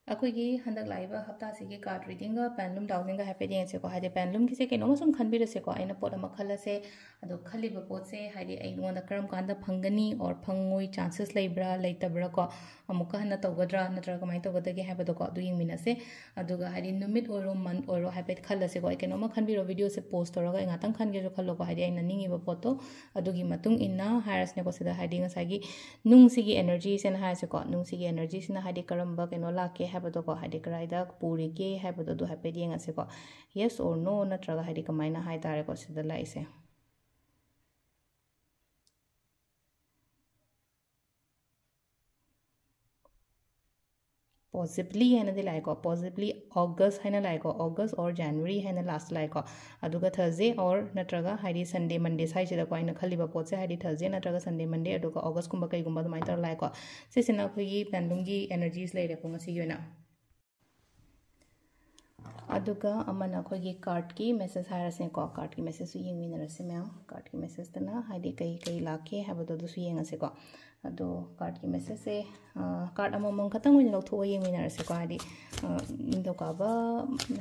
अखोगी हंदक लाइबा हफ्ता सिगी card reading pendulum डाउसिंग HEPA देंगे को हाइदे पेंडुलम किसे केनो मसुम खनबिरसे को आइना पोट अमा खलसे अदो खलिबा पोटसे हाइदे आइनोंदा करम कांदा फंगनी और फंगोई चांसेस लेब्रा लेतबरा को अमुका हना तौगद्रा नत्र कमाई तौगदगे हैबदो को अदु यिंगमिनसे अदुगा हाइदे नुमित ओरो मंथ ओरो हैपे खलसे को केनो मा खनबिरो वीडियो से पोस्ट तोरगा इंगातंग खनगे जो खल्लो को हाइदे आइना निंगिबा पोतो अदुगी मतुंग इन्ना हायरसने को सिदा हाइदे ngसागी नुंगसिगी एनर्जी सेन हायसे को नुंगसिगी एनर्जी सिना हाइदे करमबा केनो लाके हैबदो को हाइदे कराइदा पूरीगे हैबदो दु हैपे दिंगसे को yes or no नत्रगा हाइदे कमाइना हाइ तारे को सिदा लाइसे possibly है ना लाइको possibly August है ना लाइको August और January है ना लास्ट लाइको अदुगा Thursday और नत्रगा हाइदे Sunday Monday साइड से कोई ना खलिबा पोट से हाइदे Thursday नत्रगा Sunday Monday अदुगा August कुंबा कई कुंबा दुमाइ तर लाइको सिसिना खोगी पेंडुलम की एनर्जीज ले रे पोंग सियोना अदुगा अमना खोगी कार्ड की मैसेज हायरसे को कार्ड की मैसेज सु यिंगमिनरसे मैम कार्ड की मैसेज तना हाइदे कई कई लाके हैबदो दु सु यिंगसे को अदो कार्ड की मैसेज से कार्ड अमम खतंग ओइन लौथो यिंगमिनरसे को हाइदे निंदोकाबा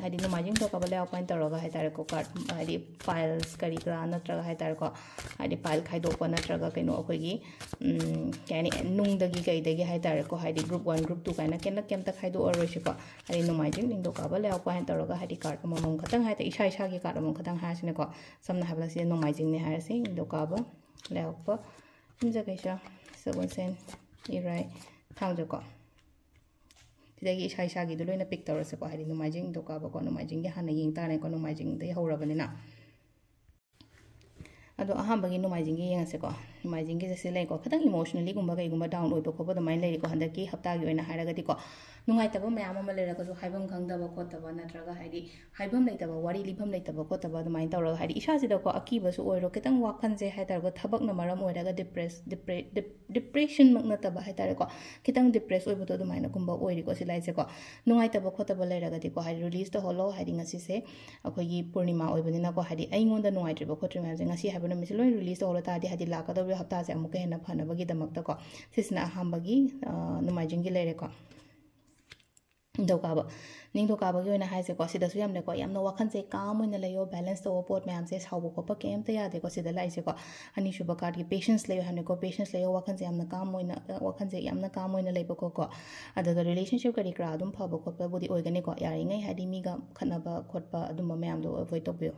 हाइदे नमाजिंग तोकाबा ले पॉइंट तरोगा हाइतारे को कार्ड हाइदे फाइल्स करी ग्रा नत्रगा हाइतारे को हाइदे फाइल खाइदोपा नत्रगा कइनो अखोगी यानी नुंगदगी कइदगी हाइतारे को हाइदे ग्रुप 1 ग्रुप 2 काइना केन केमता खाइदो अरोइसे को हाइदे नमाजिंग निंदोकाबा ले पॉइंट तरोगा हाइदे कार्ड अमम खतंग हाइते इसा इसा की कार्ड अमम खतंग हायसने को समना हाबलासे नमाजिंग ने हायसे निंदोकाबा लेओपा इंजकैसा सगोनसेन इराय थांजको सिदागी इसा इसा की लोइना पिक तौरसे को हाइदे नमाजिंग दोकाबा को नमाजिंग के हाना यिंग ताने को नमाजिंग दे हौरबनिना अदो अहांबगी नमाजिंग के यंगसे को नमाजिंग के जैसे लाइको खतंग इमोशनली गुंबा कईगुंबा डाउन ओइबो खोबो दमाइन लेरिको हंदकी हफ्तागी ओइना हायरगदी को नुंगाइतबो मयाम अमा लेरगसु हाइबम खंगदबा खोतबा नत्रगा हाइदि हाइबम लेतबा वारी लिफम लेतबा खोतबा दमाइन तौरगा हाइदि इसासिदा को अकीबसु ओइरो खतंग वाखनजे हाइतारगो थबकना मरम ओइरगा डिप्रेशन मक नतबा हाइतारको खतंग डिप्रेस ओइबतो दमाइन गुंबा ओइरिको सिलाइसे को नुंगाइतबा खोतबा लेरगदी को हाइदि रिलीज तो होलो हाइदि ngasiसे अखोगी पूर्णिमा ओइबनिना को हाइदि आइंगोंदा नुंगाइत्रिबा खोत्रिमा जे ngasi हाइबो नमिसे लोइ रिलीज तो होलो तादि हाइदि लाकदबो हप्ता से अमुके हेना फनबगी दमकता को सिसना अहांबगी नुमाइजिंग लेरे को दोकाबा निंदोकाबगी ओइना हाइसे को सिदसु यामने को यामनो वाखनसे काम ओइना लेयो बैलेंस तो पोट मैम से सावबो कोपा केमता यादे को सिदा लाइसे को अनिशुबा कार्ड की पेशेंस लेयो हने को पेशेंस लेयो वाखनसे यामना काम ओइना वाखनसे यामना काम ओइना लेबो को अदगा रिलेशनशिप करी क्रा अदुम फबो कोपा बुदी ओइगने को यारिङै हादि मीगा खनबा खोटबा अदुम मैम दो अवॉइड तोबियो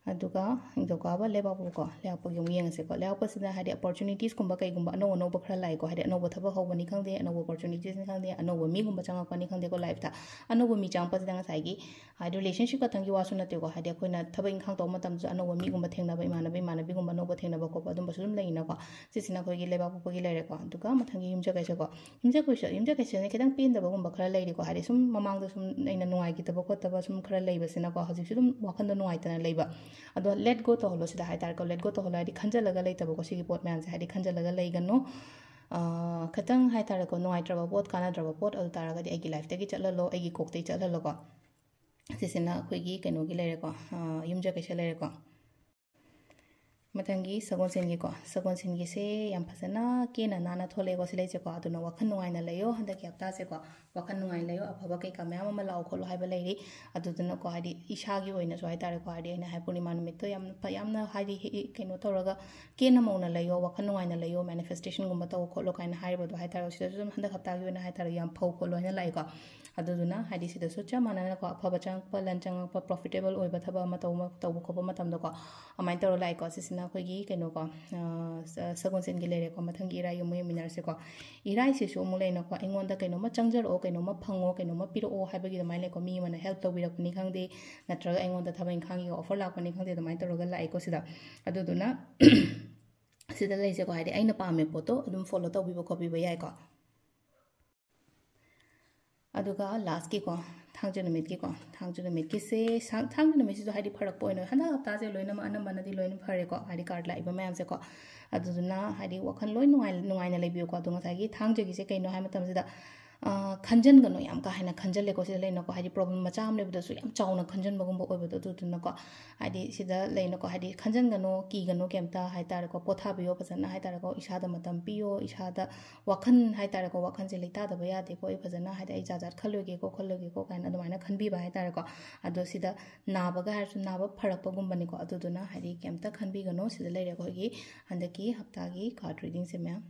अदुगा इंदोकाबा लेबाबो को लेपग यम यंगसे को लेपसिदा हादि अपॉर्चुनिटीज कुंबा कईगुंबा अनो अनो बखरा लाइ को हादि अनो बथबा होबनी खंगदे अनो अपॉर्चुनिटीज नि खंगदे अनो मी गुंबा चंगपनी खंगदे को लाइफ था अनो मी चांगपसिदा ngसाइगी हादि रिलेशनशिप कथंगी वासु नते को हादि अखोइना थबा इंखांग तो मतम ज अनो मी गुंबा थेंगनाबा इमानबी गुंबा नो थेंगनाबा को अदुम बसुम लेइना को सिसिना खोगी लेबाबो कोगी लेरे को अदुगा मथंगी युमजा कैसे को युमजा कैसे ने खिदंग पेंदबा गुंबा खरा लेरि को हादि सुम ममांग सुम नैना नुंगाइ की तबा को तबा सुम खरा लेबसिना को हजि सुम वाखन नुंगाइतना लेबा अदो लेट गो तो होलो सिदा हाइतार को लेट गो तो होलो हादि खंजलगा लेतबो को सिगी पोट मैम से हादि खंजलगा लेगनो खतंग हाइतार को नुंगाइत्रबा पोट कानाद्रबा पोट अदु तारगदि एगी लाइफ तगी चललो एगी कोकते चललो को सिसिना खोगी केनोगी लेरे को युमजा कैसे लेरे को मथंगी सगोनसेनगी को सगोनसेनगी से याम फसना केना नाना थोले को सिलेचे को अदुना वखन नुंगाइना लेयो हंदकी हप्ता से को वखन नुंगाइन लेयो अफबा कई का मैम अमा लाओ खोलो हाइबा लेरी अदुदुना को हादि इशागी ओइना सो हाइतारे को हादि अइना हाइ पूर्णिमा नुमित्तो यामना हादि केनो तौरगा केना मौना लेयो वखन नुंगाइना लेयो मैनिफेस्टेशन गुंबा तौ खोलो काइना हाइबदो हाइतारे सिदसु हंदक हप्तागी ओइना हाइतारे याम फौ खोलो हाइना लाइ को अदुदुना हादि सिदसु चा मानना को अफबा चंगपा लंचंगपा प्रॉफिटेबल ओइबा थबा अमा तौ खोबा मतमदो को अमाइन तौर लाइ को सिसिना खोगी केनो को सगोनसेनगी लेरे को मथंगी इराय यम यमिनरसे को इराय सिसु मुलेना को इंगोंदा केनोमा चंगजरो केनोमा फंगो केनोमा पिरो हाइबगी दमाइन लेको मी मना हेल्प तौबिरकनी खंगदे नत्रगा इंगोंदा थबा इंखांगी ऑफर लापनी खंगदे दमाइन तौरगा लाइको सिदा अदुदुना सिदा लेसे को हाइदे आइना पामे पोतो अदुम फॉलो तौबिबो खोबिबो याय को अदुगा लास्ट की को थांजु नुमित की से थांजु नुमित से हाइदि फरक पोइनो हना हप्ता से लोइना मा अनमनदि लोइन फरे को हाइदि कार्ड लाइबा मैम से को अदुदुना हाइदि वखन लोइन नुंगाइना लेबियो को अदुंगा सागी थांजु की से कइनो हाइ मतम सिदा खंजनगनो याम का है खंजलेको सिदा लेनको हाइदि प्रॉब्लम मचा हम लेबदसु याम चाउना खंजनबगुंबो ओइबदो दुदुनको हाइदि सिदा लेनको हाइदि खंजनगनो कीगनो केमता हाइतारेको पोथाबियो फजना हाइतारेको इसादा मतम पियो इसादा वाखन हाइतारेको वाखन से लेतादबा यादेको ए फजना हाइदि आई जाजात खल्लोगेको काइना अदुमाइना खनबीबा हाइतारेको अदो सिदा नाबगा हारसु नाबा फरकपगुंबनिको अदुदुना हाइदि केमता खनबीगनो सिदा लेरेको हगी हंदकी हफ्तागी कार्ड रीडिंग से मैम